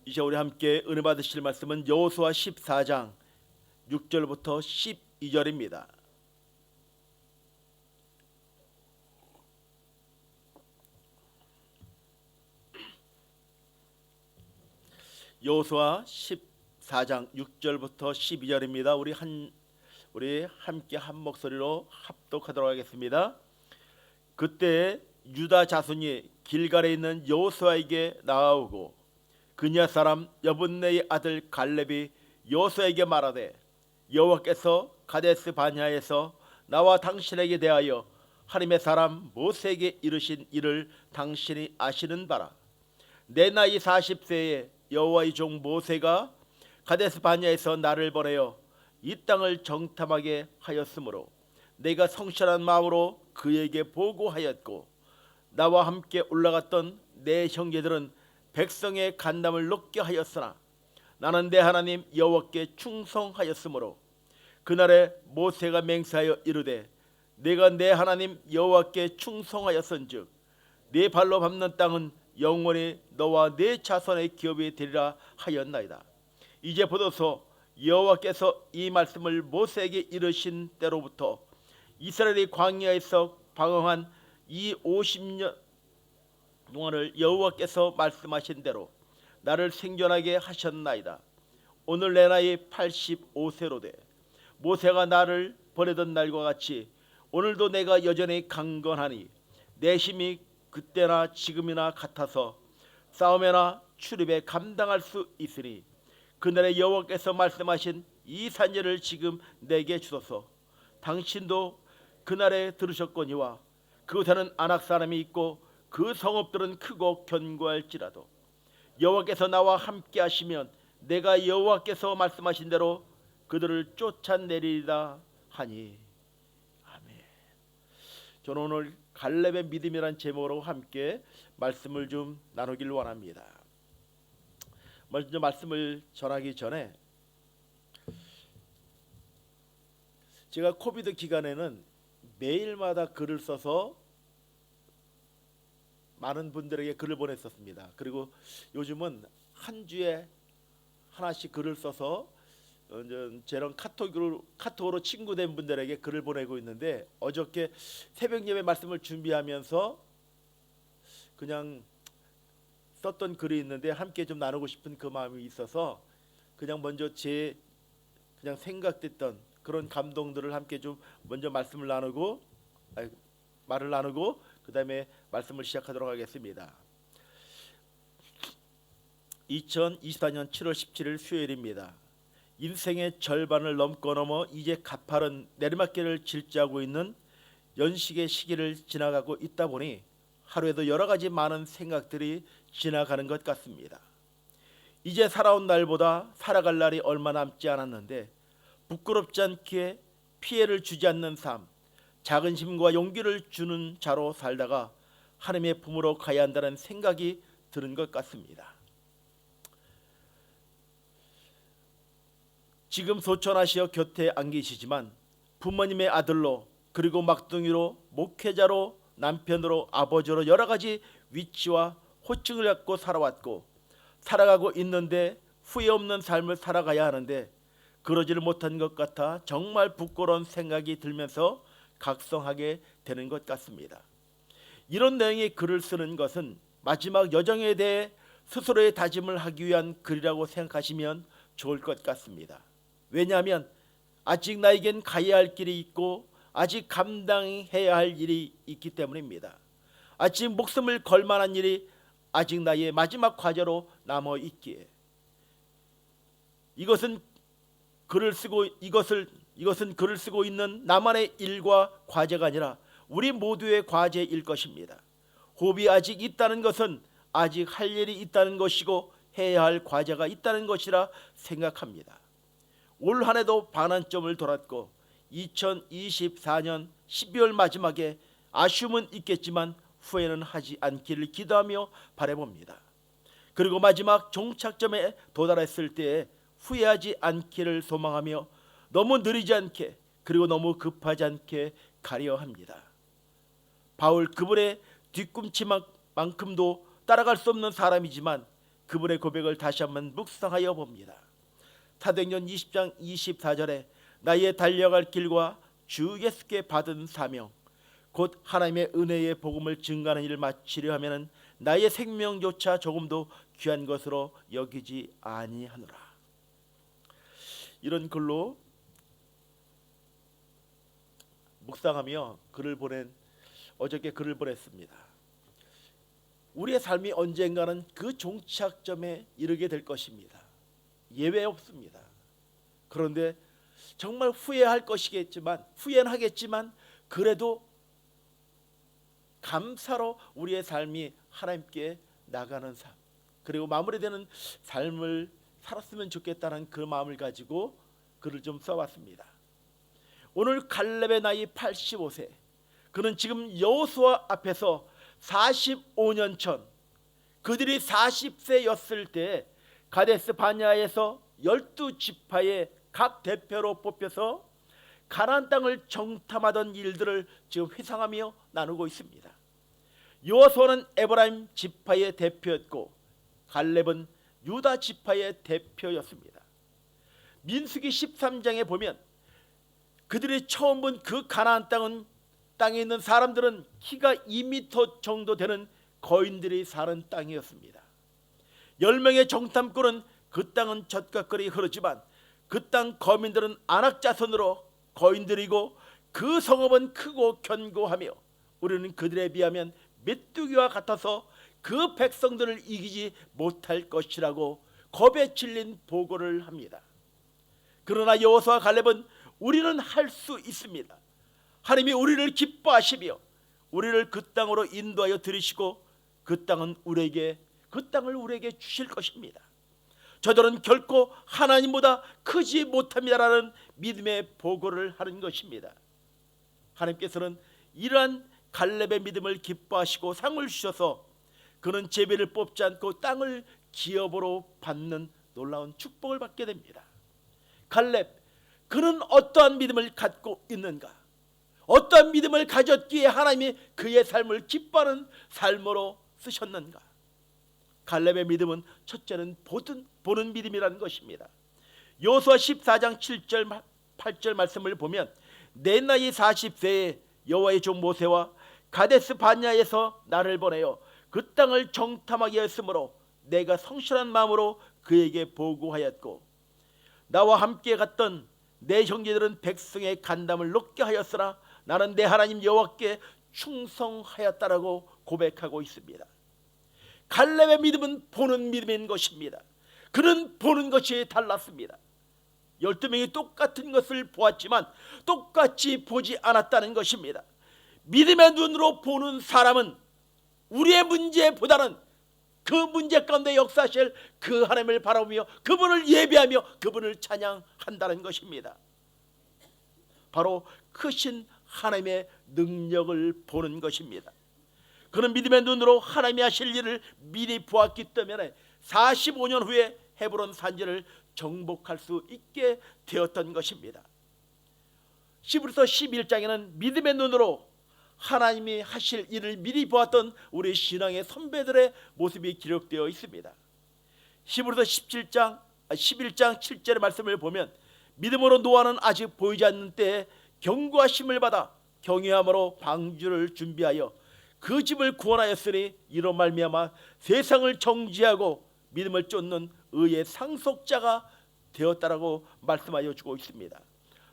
이제 우리 함께 은혜 받으실 말씀은 여호수아 14장 6절부터 12절입니다. 여호수아 14장 6절부터 12절입니다. 우리 함께 한 목소리로 합독하도록 하겠습니다. 그때 유다 자손이 길갈에 있는 여호수아에게 나아오고 그냐 사람 여분네의 아들 갈렙이 여호수아에게 말하되 여호와께서 가데스 바냐에서 나와 당신에게 대하여 하나님의 사람 모세에게 이르신 일을 당신이 아시는 바라. 내 나이 40세에 여호와의 종 모세가 가데스 바냐에서 나를 보내어 이 땅을 정탐하게 하였으므로 내가 성실한 마음으로 그에게 보고하였고 나와 함께 올라갔던 내 형제들은 백성의 간담을 높게 하였으나 나는 내 하나님 여호와께 충성하였으므로 그날에 모세가 맹세하여 이르되 내가 내 하나님 여호와께 충성하였은즉 네 발로 밟는 땅은 영원히 너와 네 자손의 기업이 되리라 하였나이다. 이제 보소서 여호와께서 이 말씀을 모세에게 이르신 때로부터 이스라엘이 광야에서 방황한 이 50년 동안을 여호와께서 말씀하신 대로 나를 생존하게 하셨나이다. 오늘 내 나이 85세로 돼 모세가 나를 보내던 날과 같이 오늘도 내가 여전히 강건하니 내 힘이 그때나 지금이나 같아서 싸움에나 출입에 감당할 수 있으니 그날에 여호와께서 말씀하신 이 산지를 지금 내게 주소서. 당신도 그날에 들으셨거니와 그곳에는 아낙 사람이 있고 그 성읍들은 크고 견고할지라도 여호와께서 나와 함께 하시면 내가 여호와께서 말씀하신 대로 그들을 쫓아내리리다 하니. 아멘. 저는 오늘 갈렙의 믿음이란 제목으로 함께 말씀을 좀 나누길 원합니다. 먼저 말씀을 전하기 전에 제가 코비드 기간에는 매일마다 글을 써서 많은 분들에게 글을 보냈었습니다. 그리고 요즘은 한 주에 하나씩 글을 써서 저런 카톡으로 친구된 분들에게 글을 보내고 있는데 어저께 새벽 예배 말씀을 준비하면서 그냥 썼던 글이 있는데 함께 좀 나누고 싶은 그 마음이 있어서 그냥 먼저 그냥 생각됐던 그런 감동들을 함께 좀 먼저 말을 나누고 그 다음에 말씀을 시작하도록 하겠습니다. 2024년 7월 17일 수요일입니다. 인생의 절반을 넘어 이제 가파른 내리막길을 질주하고 있는 연식의 시기를 지나가고 있다 보니 하루에도 여러 가지 많은 생각들이 지나가는 것 같습니다. 이제 살아온 날보다 살아갈 날이 얼마 남지 않았는데 부끄럽지 않게 피해를 주지 않는 삶, 작은 힘과 용기를 주는 자로 살다가 하나님의 품으로 가야 한다는 생각이 드는 것 같습니다. 지금 소천하시어 곁에 안 계시지만 부모님의 아들로 그리고 막둥이로 목회자로 남편으로 아버지로 여러 가지 위치와 호칭을 갖고 살아왔고 살아가고 있는데 후회 없는 삶을 살아가야 하는데 그러지를 못한 것 같아 정말 부끄러운 생각이 들면서 각성하게 되는 것 같습니다. 이런 내용의 글을 쓰는 것은 마지막 여정에 대해 스스로의 다짐을 하기 위한 글이라고 생각하시면 좋을 것 같습니다. 왜냐하면 아직 나에겐 가야 할 길이 있고 아직 감당해야 할 일이 있기 때문입니다. 아직 목숨을 걸 만한 일이 아직 나의 마지막 과제로 남아 있기에 이것은 글을 쓰고 있는 나만의 일과 과제가 아니라 우리 모두의 과제일 것입니다. 호흡이 아직 있다는 것은 아직 할 일이 있다는 것이고 해야 할 과제가 있다는 것이라 생각합니다. 올 한 해도 반환점을 돌았고 2024년 12월 마지막에 아쉬움은 있겠지만 후회는 하지 않기를 기도하며 바라봅니다. 그리고 마지막 종착점에 도달했을 때에 후회하지 않기를 소망하며 너무 느리지 않게 그리고 너무 급하지 않게 가려 합니다. 바울 그분의 뒤꿈치만큼도 따라갈 수 없는 사람이지만 그분의 고백을 다시 한번 묵상하여 봅니다. 사도행전 20장 24절에 나의 달려갈 길과 주 예수께 받은 사명 곧 하나님의 은혜의 복음을 증거하는 일을 마치려 하면은 나의 생명조차 조금도 귀한 것으로 여기지 아니하노라. 이런 글로 묵상하며 어저께 글을 보냈습니다. 우리의 삶이 언젠가는 그 종착점에 이르게 될 것입니다. 예외 없습니다. 그런데 정말 후회는 하겠지만 그래도 감사로 우리의 삶이 하나님께 나가는 삶, 그리고 마무리되는 삶을 살았으면 좋겠다는 그 마음을 가지고 글을 좀 써봤습니다. 오늘 갈렙의 나이 85세, 그는 지금 여호수아 앞에서 45년 전 그들이 40세였을 때 가데스 바네아에서 12지파의 각 대표로 뽑혀서 가나안 땅을 정탐하던 일들을 지금 회상하며 나누고 있습니다. 여호수아는 에브라임 지파의 대표였고 갈렙은 유다 지파의 대표였습니다. 민수기 13장에 보면 그들이 처음 본 그 가나안 땅에 있는 사람들은 키가 2m 정도 되는 거인들이 사는 땅이었습니다. 10명의 정탐꾼은 그 땅은 젖가거리 흐르지만 그 땅 거민들은 안악자손으로 거인들이고 그 성읍은 크고 견고하며 우리는 그들에 비하면 메뚜기와 같아서 그 백성들을 이기지 못할 것이라고 겁에 질린 보고를 합니다. 그러나 여호수아 갈렙은 우리는 할 수 있습니다. 하나님이 우리를 기뻐하시며 우리를 그 땅으로 인도하여 들이시고 그 땅을 우리에게 주실 것입니다. 저들은 결코 하나님보다 크지 못합니다라는 믿음의 보고를 하는 것입니다. 하나님께서는 이러한 갈렙의 믿음을 기뻐하시고 상을 주셔서 그는 제비를 뽑지 않고 땅을 기업으로 받는 놀라운 축복을 받게 됩니다. 갈렙, 그는 어떠한 믿음을 갖고 있는가? 어떠한 믿음을 가졌기에 하나님이 그의 삶을 기뻐하는 삶으로 쓰셨는가? 갈렙의 믿음은 첫째는 보는 믿음이라는 것입니다. 여호수아 14장 7절 8절 말씀을 보면 내 나이 40세에 여호와의 종 모세와 가데스 바네아에서 나를 보내어 그 땅을 정탐하게 했으므로 내가 성실한 마음으로 그에게 보고하였고 나와 함께 갔던 내 형제들은 백성의 간담을 높게 하였으나 나는 내 하나님 여호와께 충성하였다라고 고백하고 있습니다. 갈렙의 믿음은 보는 믿음인 것입니다. 그는 보는 것이 달랐습니다. 12명이 똑같은 것을 보았지만 똑같이 보지 않았다는 것입니다. 믿음의 눈으로 보는 사람은 우리의 문제보다는 그 문제 가운데 역사하실 그 하나님을 바라보며 그분을 예배하며 그분을 찬양한다는 것입니다. 바로 크신 하나님의 능력을 보는 것입니다. 그는 믿음의 눈으로 하나님이 하실 일을 미리 보았기 때문에 45년 후에 헤브론 산지를 정복할 수 있게 되었던 것입니다. 히브리서 11장에는 믿음의 눈으로 하나님이 하실 일을 미리 보았던 우리 신앙의 선배들의 모습이 기록되어 있습니다. 히브리서 11장 7절의 말씀을 보면 믿음으로 노아는 아직 보이지 않는 때에 경고하심을 받아 경외함으로 방주를 준비하여 그 집을 구원하였으니 이로 말미암아 세상을 정지하고 믿음을 쫓는 의의 상속자가 되었다라고 말씀하여 주고 있습니다.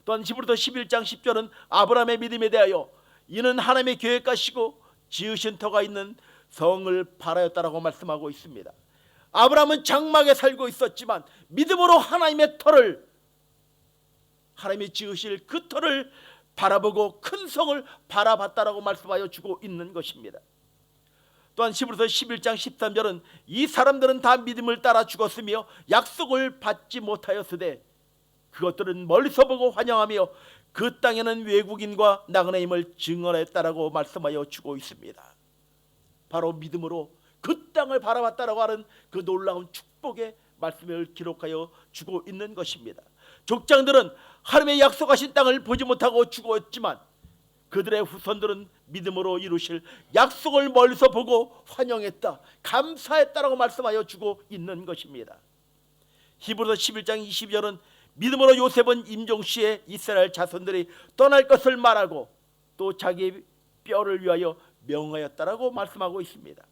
또한 히브리서 11장 10절은 아브라함의 믿음에 대하여 이는 하나님의 계획하시고 지으신 터가 있는 성을 바라였다라고 말씀하고 있습니다. 아브라함은 장막에 살고 있었지만 믿음으로 하나님의 터를, 하나님이 지으실 그 터를 바라보고 큰 성을 바라봤다라고 말씀하여 주고 있는 것입니다. 또한 히브리서 11장 13절은 이 사람들은 다 믿음을 따라 죽었으며 약속을 받지 못하였으되 그것들은 멀리서 보고 환영하며 그 땅에는 외국인과 나그네임을 증언했다라고 말씀하여 주고 있습니다. 바로 믿음으로 그 땅을 바라봤다라고 하는 그 놀라운 축복의 말씀을 기록하여 주고 있는 것입니다. 족장들은 하나님의 약속하신 땅을 보지 못하고 죽었지만 그들의 후손들은 믿음으로 이루실 약속을 멀리서 보고 환영했다, 감사했다라고 말씀하여 주고 있는 것입니다. 히브리서 11장 22절은 믿음으로 요셉은 임종시에 이스라엘 자손들이 떠날 것을 말하고 또 자기 뼈를 위하여 명하였다라고 말씀하고 있습니다.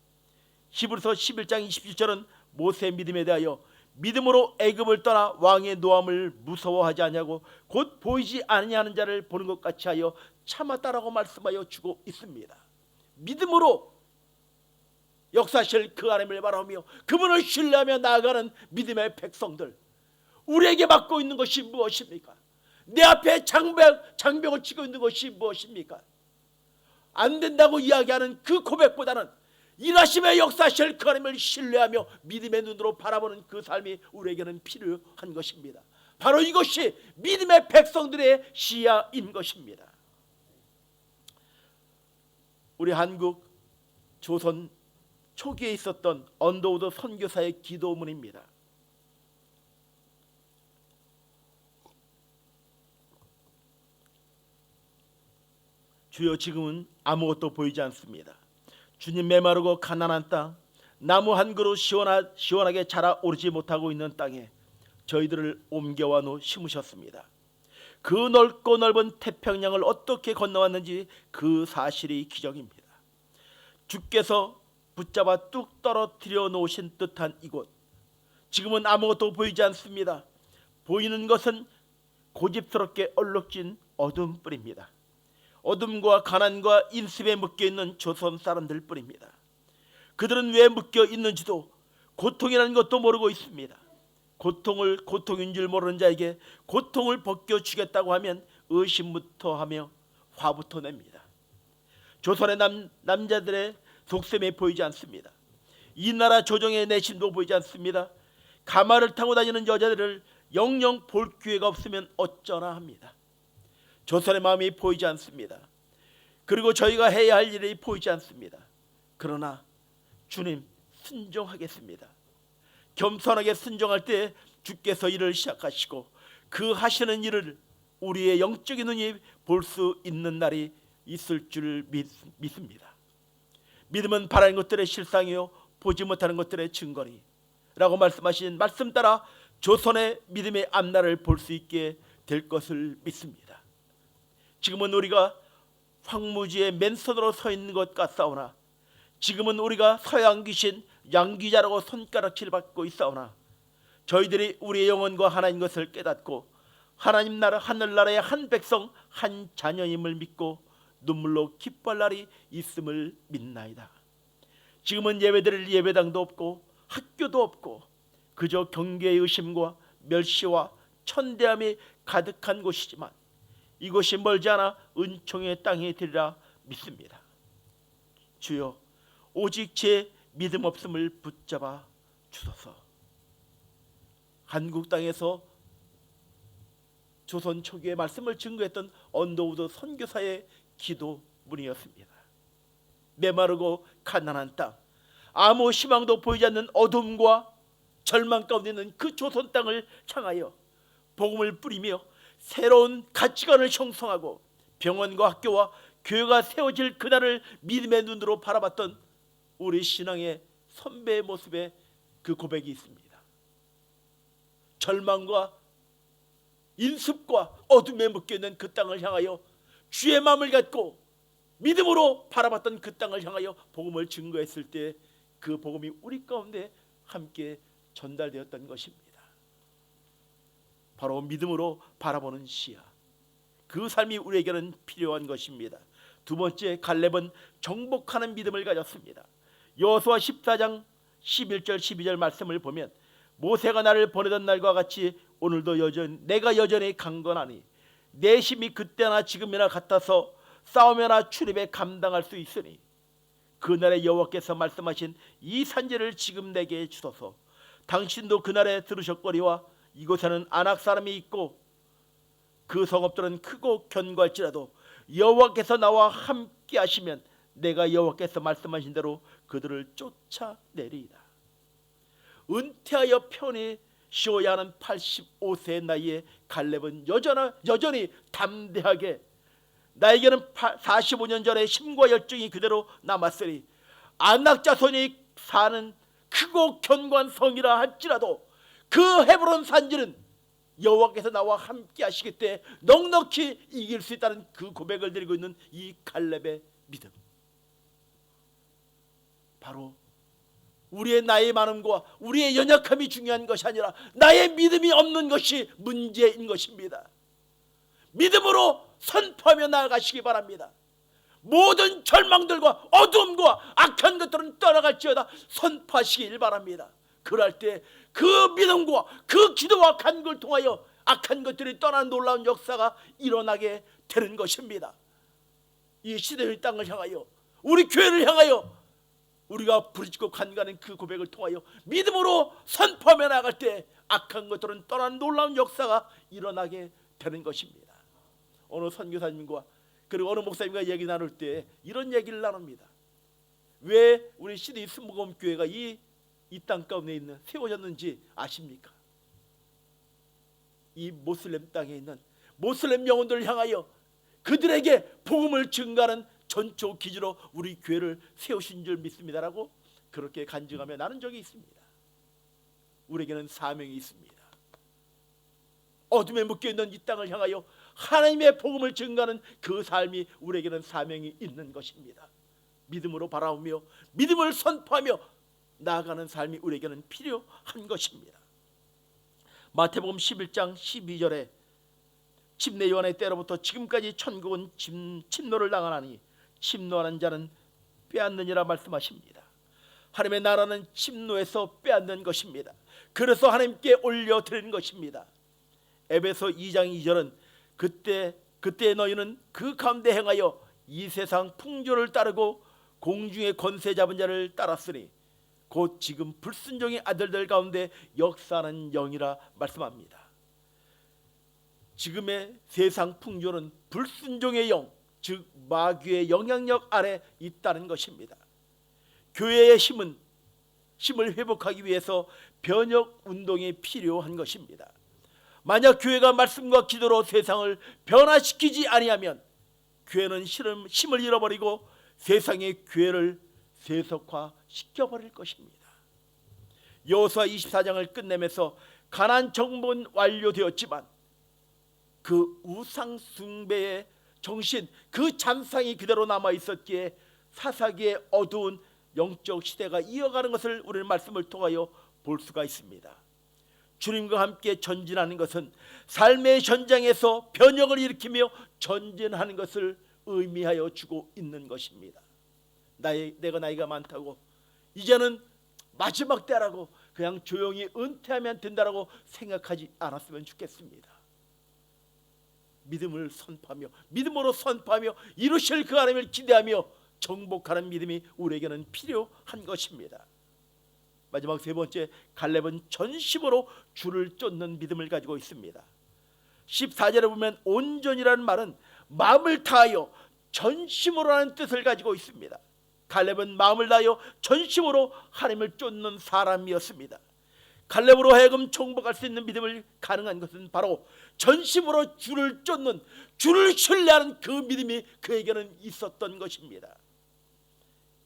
히브리서 11장 27절은 모세의 믿음에 대하여 믿음으로 애굽을 떠나 왕의 노함을 무서워하지 아니하고 곧 보이지 아니하는 자를 보는 것 같이 하여 참았다라고 말씀하여 주고 있습니다. 믿음으로 역사실 그 하나님을 바라보며 그분을 신뢰하며 나아가는 믿음의 백성들, 우리에게 맡고 있는 것이 무엇입니까? 내 앞에 장벽을 치고 있는 것이 무엇입니까? 안 된다고 이야기하는 그 고백보다는 일하심의 역사실 그 하나님을 신뢰하며 믿음의 눈으로 바라보는 그 삶이 우리에게는 필요한 것입니다. 바로 이것이 믿음의 백성들의 시야인 것입니다. 우리 한국 조선 초기에 있었던 언더우드 선교사의 기도문입니다. 주여, 지금은 아무것도 보이지 않습니다. 주님, 메마르고 가난한 땅, 나무 한 그루 시원하게 자라오르지 못하고 있는 땅에 저희들을 옮겨와 놓 심으셨습니다. 그 넓고 넓은 태평양을 어떻게 건너왔는지 그 사실이 기적입니다. 주께서 붙잡아 뚝 떨어뜨려 놓으신 듯한 이곳, 지금은 아무것도 보이지 않습니다. 보이는 것은 고집스럽게 얼룩진 어둠뿐입니다. 어둠과 가난과 인습에 묶여있는 조선 사람들 뿐입니다. 그들은 왜 묶여 있는지도 고통이라는 것도 모르고 있습니다. 고통을 고통인 줄 모르는 자에게 고통을 벗겨주겠다고 하면 의심부터 하며 화부터 냅니다. 조선의 남자들의 속셈이 보이지 않습니다. 이 나라 조정의 내심도 보이지 않습니다. 가마를 타고 다니는 여자들을 영영 볼 기회가 없으면 어쩌나 합니다. 조선의 마음이 보이지 않습니다. 그리고 저희가 해야 할 일이 보이지 않습니다. 그러나 주님, 순종하겠습니다. 겸손하게 순종할 때 주께서 일을 시작하시고 그 하시는 일을 우리의 영적인 눈이 볼 수 있는 날이 있을 줄 믿습니다. 믿음은 바라는 것들의 실상이요 보지 못하는 것들의 증거니 라고 말씀하신 말씀 따라 조선의 믿음의 앞날을 볼 수 있게 될 것을 믿습니다. 지금은 우리가 황무지에 맨손으로 서 있는 것 같사오나, 지금은 우리가 서양 귀신 양귀자라고 손가락질 받고 있사오나, 저희들이 우리의 영혼과 하나인 것을 깨닫고 하나님 나라 하늘나라의 한 백성 한 자녀임을 믿고 눈물로 기뻐할 날이 있음을 믿나이다. 지금은 예배드릴 예배당도 없고 학교도 없고 그저 경계의 의심과 멸시와 천대함이 가득한 곳이지만 이곳이 멀지 않아 은총의 땅이 되리라 믿습니다. 주여, 오직 제 믿음 없음을 붙잡아 주소서. 한국 땅에서 조선 초기의 말씀을 증거했던 언더우드 선교사의 기도문이었습니다. 메마르고 가난한 땅, 아무 희망도 보이지 않는 어둠과 절망 가운데 있는 그 조선 땅을 향하여 복음을 뿌리며 새로운 가치관을 형성하고 병원과 학교와 교회가 세워질 그날을 믿음의 눈으로 바라봤던 우리 신앙의 선배의 모습에 그 고백이 있습니다. 절망과 인습과 어둠에 묶여있는 그 땅을 향하여 주의 마음을 갖고 믿음으로 바라봤던 그 땅을 향하여 복음을 증거했을 때 그 복음이 우리 가운데 함께 전달되었던 것입니다. 바로 믿음으로 바라보는 시야, 그 삶이 우리에게는 필요한 것입니다. 두 번째, 갈렙은 정복하는 믿음을 가졌습니다. 여호수아 14장 11절 12절 말씀을 보면 모세가 나를 보내던 날과 같이 오늘도 내가 여전히 강건하니 내 힘이 그때나 지금이나 같아서 싸우며나 출입에 감당할 수 있으니 그날에 여호와께서 말씀하신 이 산지를 지금 내게 주소서. 당신도 그날에 들으셨거니와 이곳에는 아낙 사람이 있고 그 성읍들은 크고 견고할지라도 여호와께서 나와 함께 하시면 내가 여호와께서 말씀하신 대로 그들을 쫓아내리이다. 은퇴하여 편히 쉬어야 하는 85세의 나이에 갈렙은 여전히 담대하게 나에게는 45년 전에 힘과 열정이 그대로 남았으니 안악 자손이 사는 크고 견고한 성이라 할지라도 그 헤브론 산지는 여호와께서 나와 함께 하시기 때문에 넉넉히 이길 수 있다는 그 고백을 드리고 있는 이 갈렙의 믿음, 바로 우리의 나이 많음과 우리의 연약함이 중요한 것이 아니라 나의 믿음이 없는 것이 문제인 것입니다. 믿음으로 선포하며 나아가시기 바랍니다. 모든 절망들과 어두움과 악한 것들은 떠나갈지어다 선포하시길 바랍니다. 그럴 때 그 믿음과 그 기도와 간구를 통하여 악한 것들이 떠난 놀라운 역사가 일어나게 되는 것입니다. 이 시대의 땅을 향하여, 우리 교회를 향하여 우리가 부르짖고 간구하는 그 고백을 통하여 믿음으로 선포하며 나아갈 때 악한 것들은 떠난 놀라운 역사가 일어나게 되는 것입니다. 어느 선교사님과 그리고 어느 목사님과 얘기 나눌 때 이런 얘기를 나눕니다. 왜 우리 시드니 순복음 교회가 이 땅 가운데 있는 세워졌는지 아십니까? 이 모슬렘 땅에 있는 모슬렘 영혼들을 향하여 그들에게 복음을 증가하는 전초 기지로 우리 교회를 세우신 줄 믿습니다라고 그렇게 간증하며 나눈 적이 있습니다. 우리에게는 사명이 있습니다. 어둠에 묶여있는 이 땅을 향하여 하나님의 복음을 증가하는 그 삶이 우리에게는 사명이 있는 것입니다. 믿음으로 바라보며 믿음을 선포하며 나아가는 삶이 우리에게는 필요한 것입니다. 마태복음 11장 12절에 침례 요한의 때로부터 지금까지 천국은 침노를 당하나니 침노하는 자는 빼앗느니라 말씀하십니다. 하나님의 나라는 침노에서 빼앗는 것입니다. 그래서 하나님께 올려드리는 것입니다. 에베소 2장 2절은 그때 너희는 그 가운데 행하여 이 세상 풍조를 따르고 공중의 권세 잡은 자를 따랐으니 곧 지금 불순종의 아들들 가운데 역사하는 영이라 말씀합니다. 지금의 세상 풍조는 불순종의 영, 즉 마귀의 영향력 아래 있다는 것입니다. 교회의 힘을 회복하기 위해서 변혁 운동이 필요한 것입니다. 만약 교회가 말씀과 기도로 세상을 변화시키지 아니하면 교회는 힘을 잃어버리고 세상의 교회를 세속화시켜버릴 것입니다. 여호수아 24장을 끝내면서 가나안 정복은 완료되었지만 그 우상 숭배의 정신, 그 잠상이 그대로 남아있었기에 사사기의 어두운 영적 시대가 이어가는 것을 우리는 말씀을 통하여 볼 수가 있습니다. 주님과 함께 전진하는 것은 삶의 전장에서 변혁을 일으키며 전진하는 것을 의미하여 주고 있는 것입니다. 내가 나이가 많다고 이제는 마지막 때라고 그냥 조용히 은퇴하면 된다라고 생각하지 않았으면 좋겠습니다. 믿음을 선포하며 믿음으로 선포하며 이루실 그 하나님을 기대하며 정복하는 믿음이 우리에게는 필요한 것입니다. 마지막 세 번째, 갈렙은 전심으로 주를 쫓는 믿음을 가지고 있습니다. 14절에 보면 온전이라는 말은 마음을 다하여 전심으로라는 뜻을 가지고 있습니다. 갈렙은 마음을 다하여 전심으로 하나님을 쫓는 사람이었습니다. 갈렙으로 하여금 정복할 수 있는 믿음을 가능한 것은 바로 전심으로 주를 쫓는, 주를 신뢰하는 그 믿음이 그에게는 있었던 것입니다.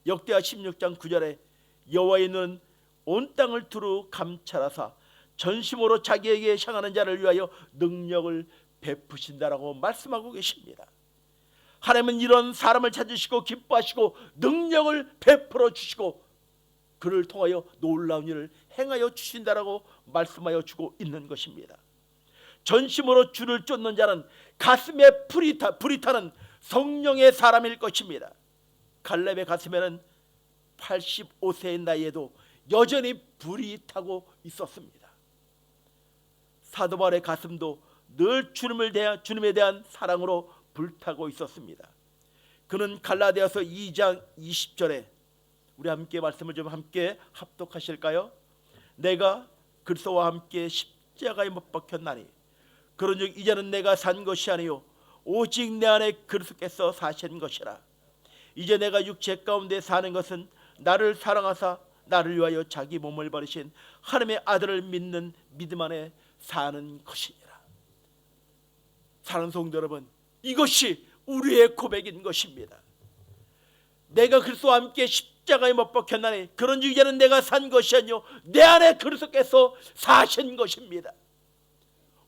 역대하 16장 9절에 여호와의 눈은 온 땅을 두루 감찰하사 전심으로 자기에게 향하는 자를 위하여 능력을 베푸신다라고 말씀하고 계십니다. 하나님은 이런 사람을 찾으시고 기뻐하시고 능력을 베풀어 주시고 그를 통하여 놀라운 일을 행하여 주신다라고 말씀하여 주고 있는 것입니다. 전심으로 주를 쫓는 자는 가슴에 불이 타는 성령의 사람일 것입니다. 갈렙의 가슴에는 85세의 나이에도 여전히 불이 타고 있었습니다. 사도 바울의 가슴도 늘 주님에 대한 사랑으로 불타고 있었습니다. 그는 갈라디아서 2장 20절에 우리 함께 말씀을 좀 함께 합독하실까요? 내가 그리스도와 함께 십자가에 못 박혔나니 그런즉 이제는 내가 산 것이 아니요 오직 내 안에 그리스도께서 사신 것이라. 이제 내가 육체 가운데 사는 것은 나를 사랑하사 나를 위하여 자기 몸을 버리신 하나님의 아들을 믿는 믿음 안에 사는 것이니라. 사랑하는 성도 여러분, 이것이 우리의 고백인 것입니다. 내가 그리스도와 함께 십자가에 못 박혔나니 그런즉 이제는 내가 산 것이 아니요 내 안에 그리스도께서 사신 것입니다.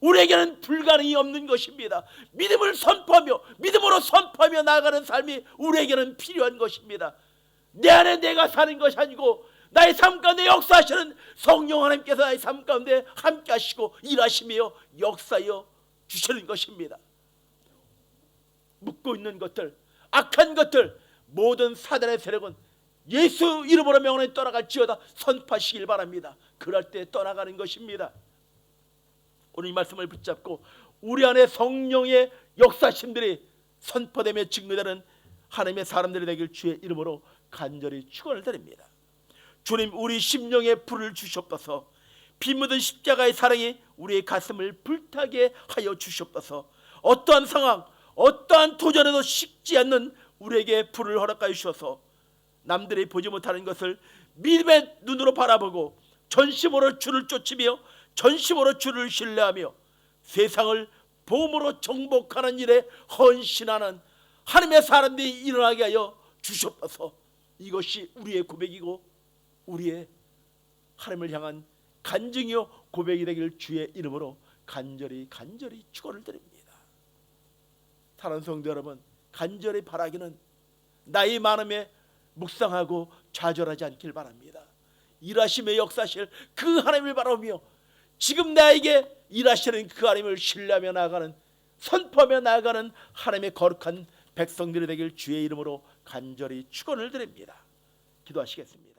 우리에게는 불가능이 없는 것입니다. 믿음을 선포하며 믿음으로 선포하며 나아가는 삶이 우리에게는 필요한 것입니다. 내 안에 내가 사는 것이 아니고 나의 삶 가운데 역사하시는 성령 하나님께서 나의 삶 가운데 함께 하시고 일하시며 역사하여 주시는 것입니다. 묻고 있는 것들, 악한 것들, 모든 사단의 세력은 예수 이름으로 명하여 떠나갈지어다 선포하시길 바랍니다. 그럴 때 떠나가는 것입니다. 오늘 이 말씀을 붙잡고 우리 안에 성령의 역사심들이 선포되며 증거되는 하나님의 사람들이 되길 주의 이름으로 간절히 축원을 드립니다. 주님, 우리 심령에 불을 주시옵소서. 피 묻은 십자가의 사랑이 우리의 가슴을 불타게 하여 주시옵소서. 어떠한 상황, 어떠한 도전에도 식지 않는 우리에게 불을 허락하여 주셔서 남들이 보지 못하는 것을 믿음의 눈으로 바라보고 전심으로 주를 쫓으며 전심으로 주를 신뢰하며 세상을 보험으로 정복하는 일에 헌신하는 하나님의 사람들이 일어나게 하여 주시옵소서. 이것이 우리의 고백이고 우리의 하나님을 향한 간증이요 고백이 되길 주의 이름으로 간절히 축원을 드립니다. 사랑하는 성도 여러분, 간절히 바라기는 나의 마음에 묵상하고 좌절하지 않길 바랍니다. 일하시며 역사하실 그 하나님을 바라보며 지금 나에게 일하시는 그 하나님을 신뢰하며 나아가는, 선포하며 나아가는 하나님의 거룩한 백성들이 되길 주의 이름으로 간절히 축원을 드립니다. 기도하시겠습니다.